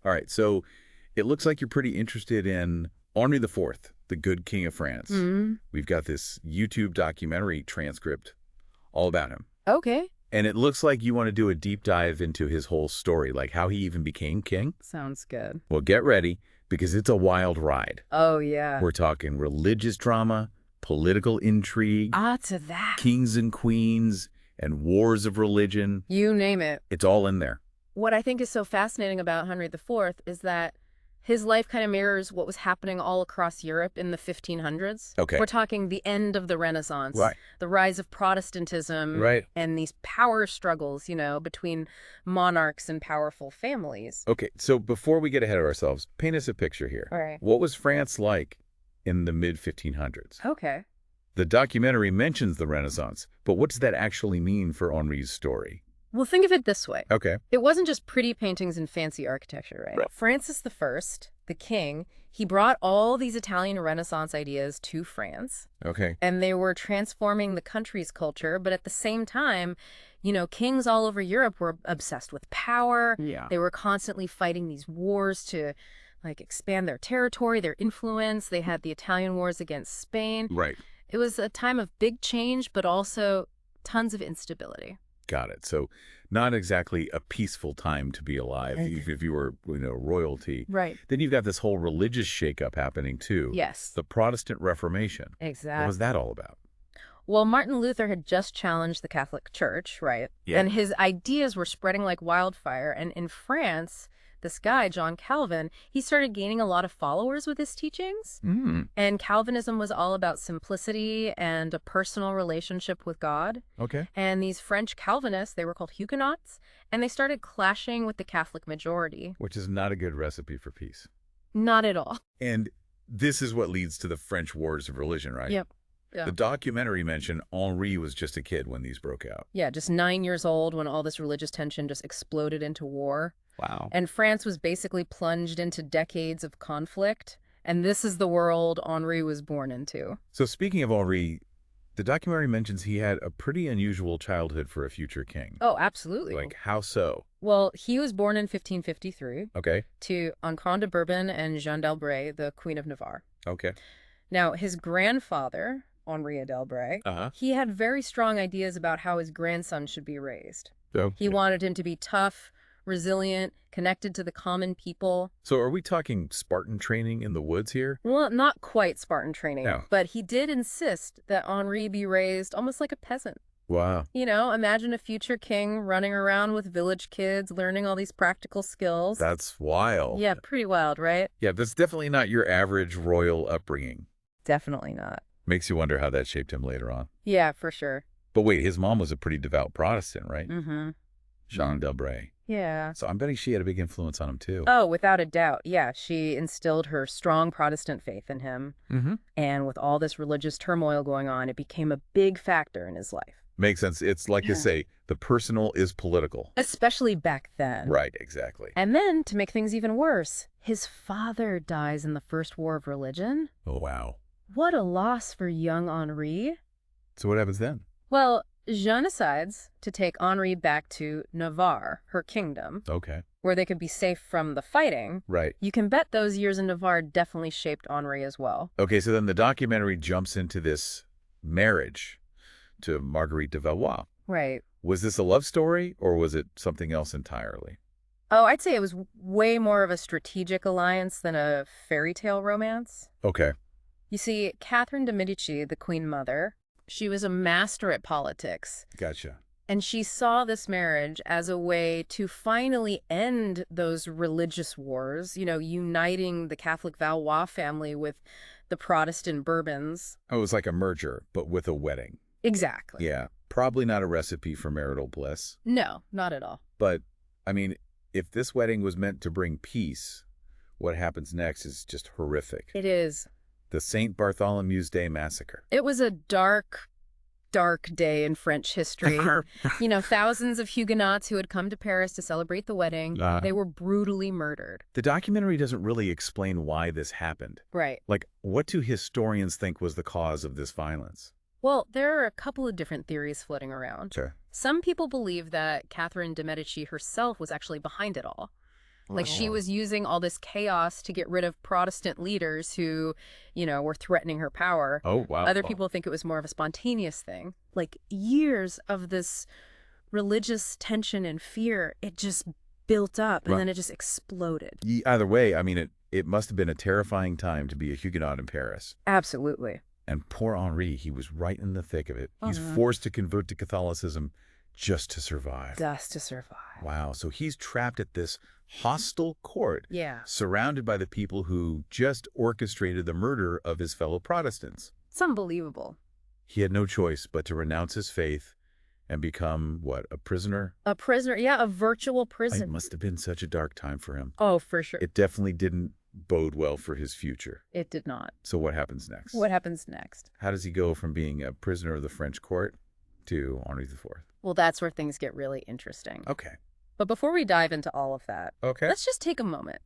All right, so it looks like you're pretty interested in Henri IV, the good king of France. We've got this YouTube documentary transcript all about him. Okay. And it looks like you want to do a deep dive into his whole story, like how he even became king. Sounds good. Well, get ready, because it's a wild ride. Oh, yeah. We're talking religious drama, political intrigue, To that. kings and queens, and wars of religion. You name it. It's all in there. What I think is so fascinating about Henry IV is that his life kind of mirrors what was happening all across Europe in the 1500s. Okay. We're talking the end of the Renaissance, Right. the rise of Protestantism, Right. and these power struggles, between monarchs and powerful families. Okay, so before we get ahead of ourselves, paint us a picture here. All right. What was France like in the mid-1500s? Okay. The documentary mentions the Renaissance, but what does that actually mean for Henri's story? Well, think of it this way. Okay. It wasn't just pretty paintings and fancy architecture, right? Right. Francis I, the king, he brought all these Italian Renaissance ideas to France, Okay. and they were transforming the country's culture. But at the same time, kings all over Europe were obsessed with power. Yeah. They were constantly fighting these wars to expand their territory, their influence. They had the Italian wars against Spain. Right. It was a time of big change, but also tons of instability. Got it. So not exactly a peaceful time to be alive, even if you were, royalty. Right. Then you've got this whole religious shakeup happening too. Yes. The Protestant Reformation. Exactly. What was that all about? Well, Martin Luther had just challenged the Catholic Church, right? Yeah. And his ideas were spreading like wildfire. And in France, this guy, John Calvin, he started gaining a lot of followers with his teachings. And Calvinism was all about simplicity and a personal relationship with God. Okay. And these French Calvinists, they were called Huguenots, and they started clashing with the Catholic majority. Which is not a good recipe for peace. Not at all. And this is what leads to the French Wars of Religion, right? Yep. Yeah. The documentary mentioned Henri was just a kid when these broke out. Yeah, just 9 years old when all this religious tension just exploded into war. Wow. And France was basically plunged into decades of conflict. And this is the world Henri was born into. So speaking of Henri, the documentary mentions he had a pretty unusual childhood for a future king. Oh, absolutely. Like, how so? Well, he was born in 1553 Okay. to Anne de Bourbon and Jeanne d'Albret, the Queen of Navarre. Okay. Now, his grandfather, Henri d'Albret, he had very strong ideas about how his grandson should be raised. So, He wanted him to be tough, resilient, connected to the common people. So are we talking Spartan training in the woods here? Well, not quite Spartan training, No. but he did insist that Henri be raised almost like a peasant. Wow. Imagine a future king running around with village kids, learning all these practical skills. That's wild. Yeah, pretty wild, right? Yeah, that's definitely not your average royal upbringing. Definitely not. Makes you wonder how that shaped him later on. Yeah, for sure. But wait, his mom was a pretty devout Protestant, right? Mm-hmm. Jeanne d'Albret. Yeah. So I'm betting she had a big influence on him too. Oh, without a doubt. Yeah, she instilled her strong Protestant faith in him. Mm-hmm. And with all this religious turmoil going on, it became a big factor in his life. Makes sense. It's like they say, the personal is political. Especially back then. Right, exactly. And then, to make things even worse, his father dies in the First War of Religion. Oh, wow. What a loss for young Henri. So what happens then? Well, Jeanne decides to take Henri back to Navarre, her kingdom, Okay. where they could be safe from the fighting. Right. You can bet those years in Navarre definitely shaped Henri as well. Okay, so then the documentary jumps into this marriage to Marguerite de Valois. Right. Was this a love story or was it something else entirely? Oh, I'd say it was way more of a strategic alliance than a fairy tale romance. Okay. You see, Catherine de' Medici, the Queen Mother, she was a master at politics. Gotcha. And she saw this marriage as a way to finally end those religious wars, uniting the Catholic Valois family with the Protestant Bourbons. Oh, it was like a merger, but with a wedding. Exactly. Yeah. Probably not a recipe for marital bliss. No, not at all. But, I mean, if this wedding was meant to bring peace, what happens next is just horrific. It is. The St. Bartholomew's Day Massacre. It was a dark day in French history. Thousands of Huguenots who had come to Paris to celebrate the wedding, they were brutally murdered. The documentary doesn't really explain why this happened. Right. Like, what do historians think was the cause of this violence? Well, there are a couple of different theories floating around. Sure. Some people believe that Catherine de' Medici herself was actually behind it all. Like she was using all this chaos to get rid of Protestant leaders who, were threatening her power. Oh, wow. Other people think it was more of a spontaneous thing. Like years of this religious tension and fear, it just built up and then it just exploded. Either way, I mean, it must have been a terrifying time to be a Huguenot in Paris. Absolutely. And poor Henri, he was right in the thick of it. He's forced to convert to Catholicism just to survive. Just to survive. Wow. So he's trapped at this hostile court, surrounded by the people who just orchestrated the murder of his fellow Protestants. It's unbelievable. He had no choice but to renounce his faith and become, what, a prisoner? A prisoner, yeah, a virtual prison. It must have been such a dark time for him. Oh, for sure. It definitely didn't bode well for his future. It did not. So what happens next? What happens next? How does he go from being a prisoner of the French court to Henri IV? Well, that's where things get really interesting. Okay. But before we dive into all of that, let's just take a moment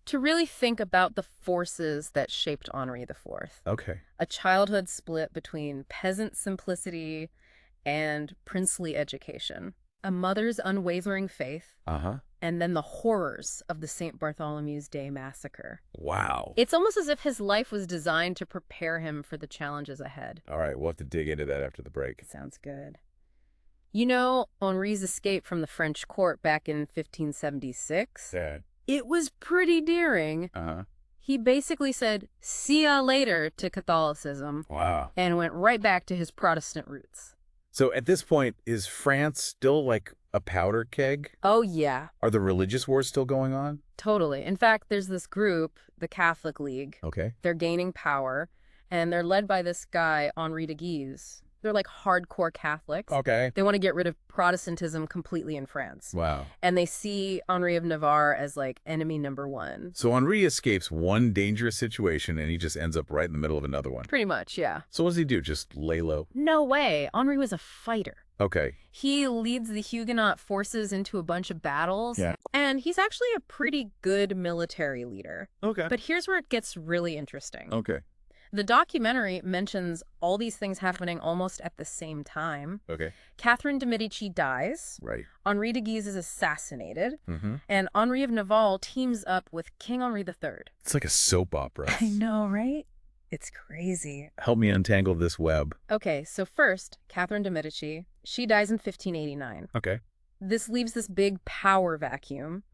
to really think about the forces that shaped Henri IV. Okay. A childhood split between peasant simplicity and princely education, a mother's unwavering faith, and then the horrors of the St. Bartholomew's Day massacre. Wow. It's almost as if his life was designed to prepare him for the challenges ahead. All right, we'll have to dig into that after the break. Sounds good. Henri's escape from the French court back in 1576, it was pretty daring. He basically said, "See ya later" to Catholicism. Wow. And went right back to his Protestant roots. So at this point, is France still like a powder keg? Oh, yeah. Are the religious wars still going on? Totally. In fact, there's this group, the Catholic League. Okay. They're gaining power, and they're led by this guy, Henri de Guise. They're like hardcore Catholics. Okay. They want to get rid of Protestantism completely in France. Wow. And they see Henri of Navarre as like enemy number one. So Henri escapes one dangerous situation and he just ends up right in the middle of another one. Pretty much, yeah. So what does he do? Just lay low? No way. Henri was a fighter. Okay. He leads the Huguenot forces into a bunch of battles. Yeah. And he's actually a pretty good military leader. Okay. But here's where it gets really interesting. Okay. The documentary mentions all these things happening almost at the same time. Okay. Catherine de Medici dies. Right. Henri de Guise is assassinated. And Henri of Navarre teams up with King Henri III. It's like a soap opera. I know, right? It's crazy. Help me untangle this web. Okay, so first, Catherine de Medici. She dies in 1589. Okay. This leaves this big power vacuum.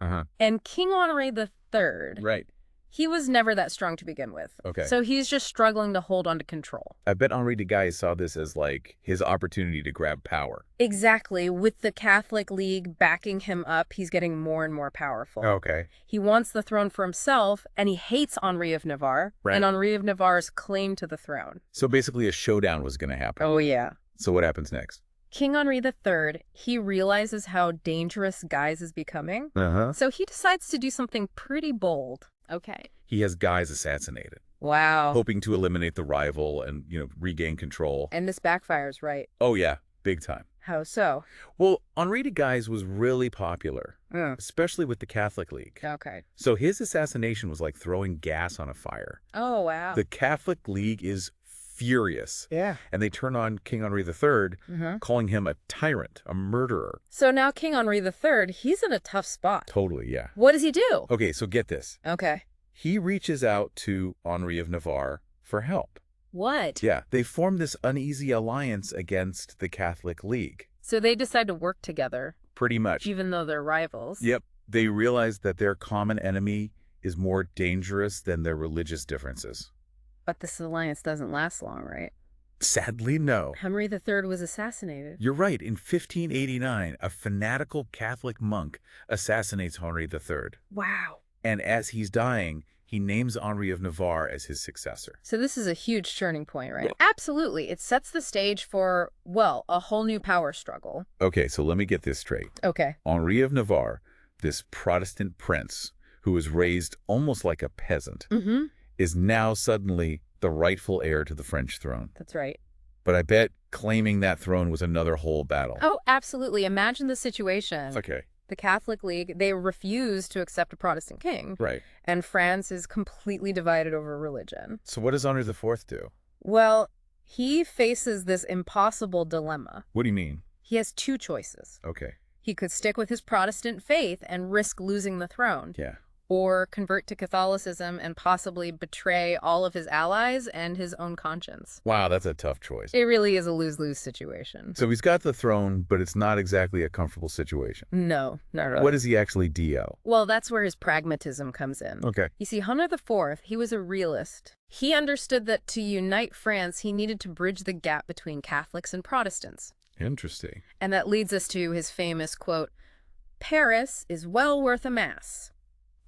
And King Henri III. Right. He was never that strong to begin with. Okay. So he's just struggling to hold on to control. I bet Henri de Guise saw this as like his opportunity to grab power. Exactly. With the Catholic League backing him up, he's getting more and more powerful. Okay. He wants the throne for himself, and he hates Henri of Navarre and Henri of Navarre's claim to the throne. So basically a showdown was going to happen. Oh, yeah. So what happens next? King Henri III, he realizes how dangerous Guise is becoming. So he decides to do something pretty bold. Okay. He has Guise assassinated. Wow. Hoping to eliminate the rival and, regain control. And this backfires, right? Oh, yeah. Big time. How so? Well, Henri de Guise was really popular, especially with the Catholic League. Okay. So his assassination was like throwing gas on a fire. Oh, wow. The Catholic League is furious. Yeah. And they turn on King Henri III, calling him a tyrant, a murderer. So now King Henri III, he's in a tough spot. Totally, yeah. What does he do? Okay, so get this. Okay. He reaches out to Henri of Navarre for help. What? Yeah, they form this uneasy alliance against the Catholic League. So they decide to work together. Pretty much. Even though they're rivals. Yep. They realize that their common enemy is more dangerous than their religious differences. But this alliance doesn't last long, right? Sadly, no. Henri III was assassinated. You're right. In 1589, a fanatical Catholic monk assassinates Henri III. Wow. And as he's dying, he names Henri of Navarre as his successor. So this is a huge turning point, right? Absolutely. It sets the stage for, well, a whole new power struggle. Okay, so let me get this straight. Okay. Henri of Navarre, this Protestant prince who was raised almost like a peasant, is now suddenly the rightful heir to the French throne. That's right. But I bet claiming that throne was another whole battle. Oh, absolutely. Imagine the situation. Okay. The Catholic League, they refuse to accept a Protestant king. Right. And France is completely divided over religion. So what does Henri IV do? Well, he faces this impossible dilemma. What do you mean? He has two choices. Okay. He could stick with his Protestant faith and risk losing the throne. Yeah. Or convert to Catholicism and possibly betray all of his allies and his own conscience. Wow, that's a tough choice. It really is a lose-lose situation. So he's got the throne, but it's not exactly a comfortable situation. No, not really. What does he actually do? Well, that's where his pragmatism comes in. Okay. You see, Henry IV, he was a realist. He understood that to unite France, he needed to bridge the gap between Catholics and Protestants. Interesting. And that leads us to his famous quote, "Paris is well worth a mass."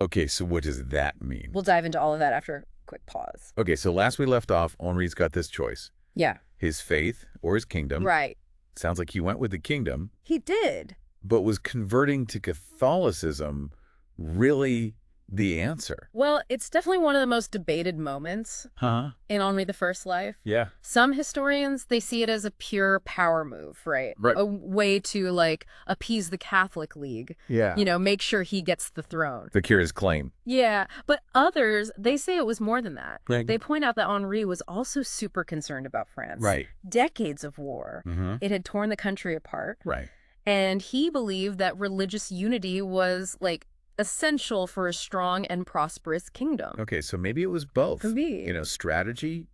Okay, so what does that mean? We'll dive into all of that after a quick pause. Okay, so last we left off, Henri's got this choice. Yeah. His faith or his kingdom. Right. Sounds like he went with the kingdom. He did. But was converting to Catholicism really the answer? Well, it's definitely one of the most debated moments Huh? in Henri I's life. Yeah. Some historians, they see it as a pure power move, right? Right. A way to, like, appease the Catholic League. Yeah. You know, make sure he gets the throne. Secure his claim. Yeah, but others, they say it was more than that. Right. They point out that Henri was also super concerned about France. Right. Decades of war. Mm-hmm. It had torn the country apart. Right. And he believed that religious unity was, like, essential for a strong and prosperous kingdom. Okay, so maybe it was both. Could be. You know, strategy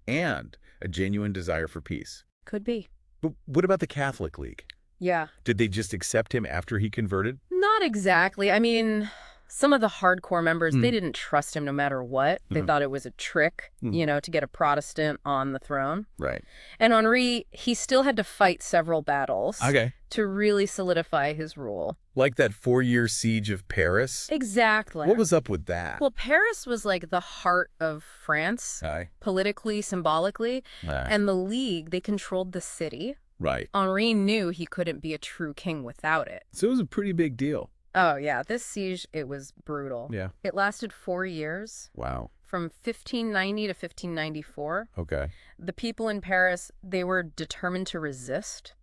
and a genuine desire for peace. Could be. But what about the Catholic League? Yeah. Did they just accept him after he converted? Not exactly. I mean, some of the hardcore members, they didn't trust him no matter what. They thought it was a trick, you know, to get a Protestant on the throne. Right. And Henri, he still had to fight several battles to really solidify his rule. Like that 4-year siege of Paris? Exactly. What was up with that? Well, Paris was like the heart of France, Aye. politically, symbolically, Aye. and the League, they controlled the city. Right. Henri knew he couldn't be a true king without it. So it was a pretty big deal. Oh, yeah. This siege, it was brutal. Yeah. It lasted 4 years, Wow. from 1590 to 1594. Okay. The people in Paris, they were determined to resist,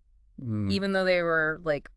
even though they were, like,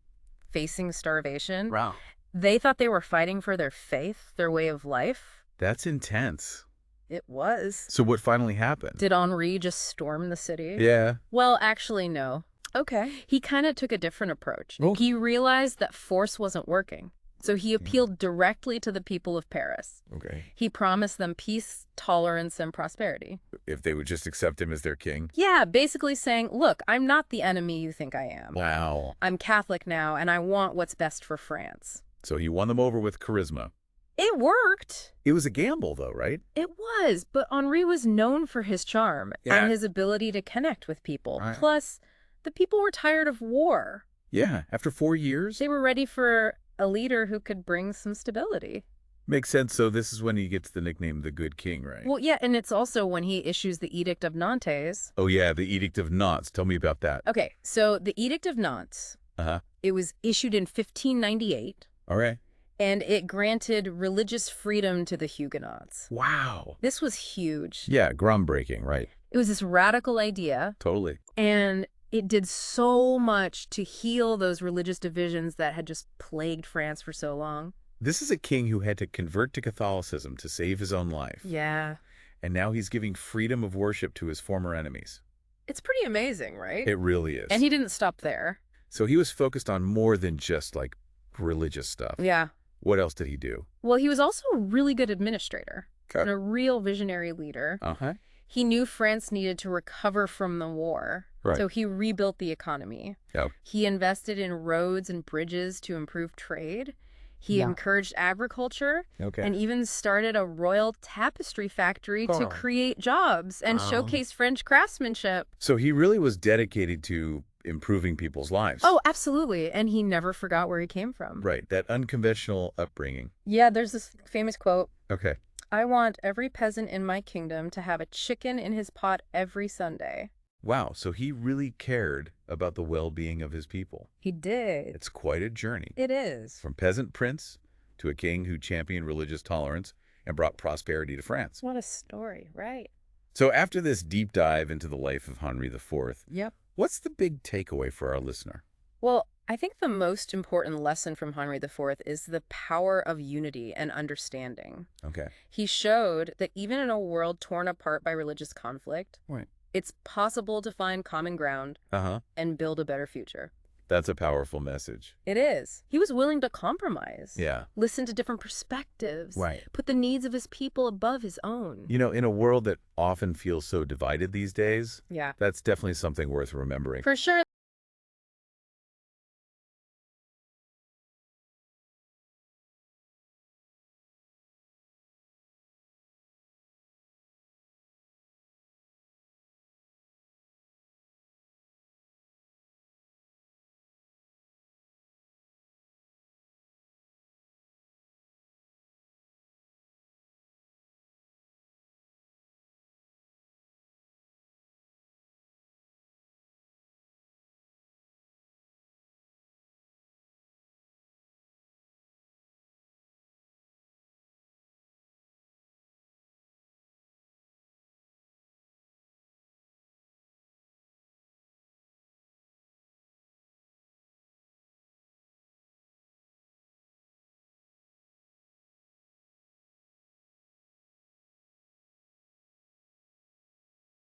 facing starvation. Wow. They thought they were fighting for their faith, their way of life. That's intense. It was. So what finally happened? Did Henri just storm the city? Yeah. Well, actually, no. Okay. He kind of took a different approach. Oh. He realized that force wasn't working. So he appealed directly to the people of Paris. Okay. He promised them peace, tolerance, and prosperity. If they would just accept him as their king? Yeah, basically saying, look, I'm not the enemy you think I am. Wow. I'm Catholic now, and I want what's best for France. So he won them over with charisma. It worked. It was a gamble, though, right? It was, but Henri was known for his charm Yeah. and his ability to connect with people. Right. Plus, the people were tired of war. Yeah. After 4 years? They were ready for a leader who could bring some stability. Makes sense. So this is when he gets the nickname the Good King, right? Well, yeah, and it's also when he issues the Edict of Nantes. Oh, yeah. The Edict of Nantes. Tell me about that. Okay, so the Edict of Nantes, Uh-huh. it was issued in 1598, All right. and it granted religious freedom to the Huguenots. Wow. This was huge. Yeah. Groundbreaking, right? It was this radical idea, Totally. and it did so much to heal those religious divisions that had just plagued France for so long. This is a king who had to convert to Catholicism to save his own life. Yeah. And now he's giving freedom of worship to his former enemies. It's pretty amazing, right? It really is. And he didn't stop there. So he was focused on more than just, like, religious stuff. Yeah. What else did he do? Well, he was also a really good administrator and Okay. a real visionary leader. Uh-huh. He knew France needed to recover from the war. Right. So he rebuilt the economy. Yep. He invested in roads and bridges to improve trade. He encouraged agriculture Okay. and even started a royal tapestry factory to create jobs and showcase French craftsmanship. So he really was dedicated to improving people's lives. Oh, absolutely. And he never forgot where he came from. Right. That unconventional upbringing. Yeah, there's this famous quote. Okay. I want every peasant in my kingdom to have a chicken in his pot every Sunday. Wow. So he really cared about the well-being of his people. He did. It's quite a journey. It is. From peasant prince to a king who championed religious tolerance and brought prosperity to France. What a story, right? So after this deep dive into the life of Henri IV, Yep. what's the big takeaway for our listener? Well, I think the most important lesson from Henri IV is the power of unity and understanding. Okay. He showed that even in a world torn apart by religious conflict, Right. it's possible to find common ground Uh-huh. and build a better future. That's a powerful message. It is. He was willing to compromise. Yeah. Listen to different perspectives. Right. Put the needs of his people above his own. You know, in a world that often feels so divided these days, Yeah. that's definitely something worth remembering. For sure.